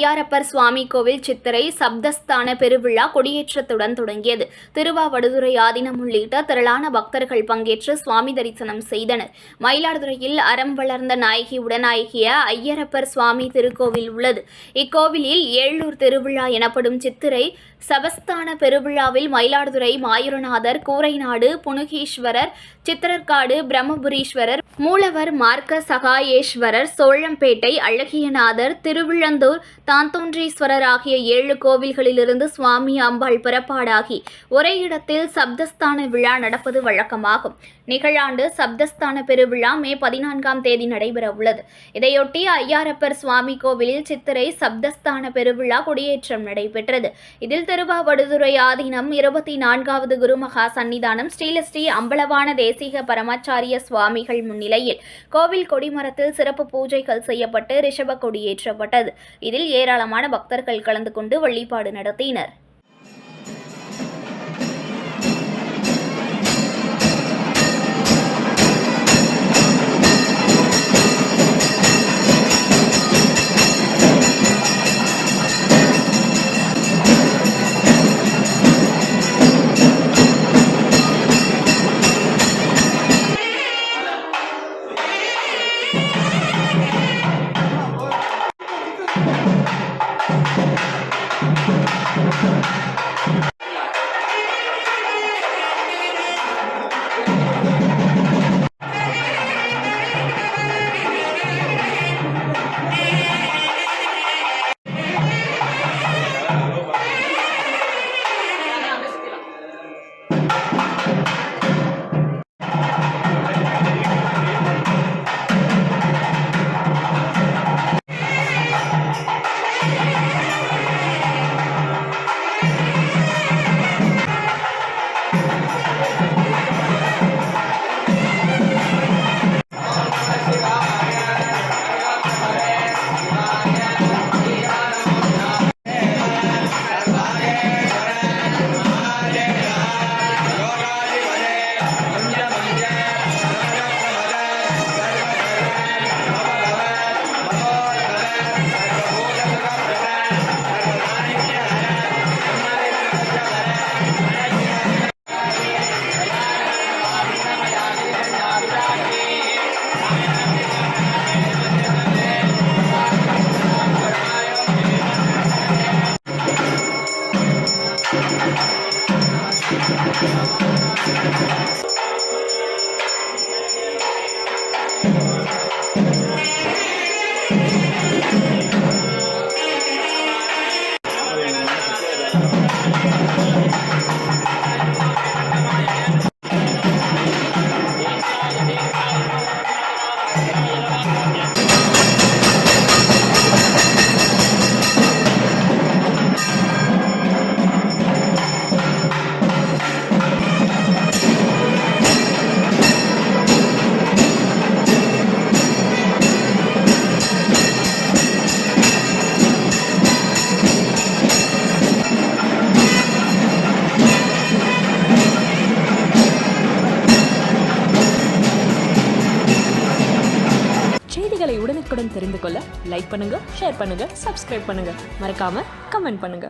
ஐயாரப்பர் சுவாமி கோவில் சித்திரை சப்தஸ்தான பெருவிழா கொடியேற்றத்துடன் தொடங்கியது. திருவாவடுதுறை ஆதீனம் உள்ளிட்ட திரளான பக்தர்கள் பங்கேற்று சுவாமி தரிசனம் செய்தனர். மயிலாடுதுறையில் அறம் வளர்ந்த நாயகி உடனாகிய ஐயரப்பர் சுவாமி திருக்கோவில் உள்ளது. இக்கோவிலில் ஏழூர் திருவிழா எனப்படும் சித்திரை சபஸ்தான பெருவிழாவில் மயிலாடுதுறை மாயூரநாதர், கூரைநாடு புனுகீஸ்வரர், சித்திரக்காடு பிரம்மபுரீஸ்வரர், மூலவர் மார்க்க சகாயேஸ்வரர், சோழம்பேட்டை அழகியநாதர், திருவிழந்தூர் தாந்தோன்றீஸ்வரர் ஆகிய 7 கோவில்களிலிருந்து சுவாமி அம்பாள் புறப்பாடாகி ஒரே இடத்தில் சப்தஸ்தான விழா நடப்பது வழக்கமாகும். நிகழாண்டு சப்தஸ்தான பெருவிழா மே 14ஆம் தேதி நடைபெற உள்ளது. இதையொட்டி ஐயாரப்பர் சுவாமி கோவிலில் சித்திரை சப்தஸ்தான பெருவிழா கொடியேற்றம் நடைபெற்றது. இதில் திருவாவடுதுறை ஆதீனம் 24வது குருமகா சன்னிதானம் ஸ்ரீலஸ்ரீ அம்பலவான தேசிக பரமாச்சாரிய சுவாமிகள் முன்னிலையில் கோவில் கொடிமரத்தில் சிறப்பு பூஜைகள் செய்யப்பட்டு ரிஷப கொடியேற்றப்பட்டது. இதில் ஏராளமான பக்தர்கள் கலந்து கொண்டு வழிபாடு நடத்தினர். செய்திகளை உடனுக்குடன் தெரிந்து கொள்ள லைக் பண்ணுங்க, ஷேர் பண்ணுங்க, சப்ஸ்கிரைப் பண்ணுங்க, மறக்காம கமெண்ட் பண்ணுங்க.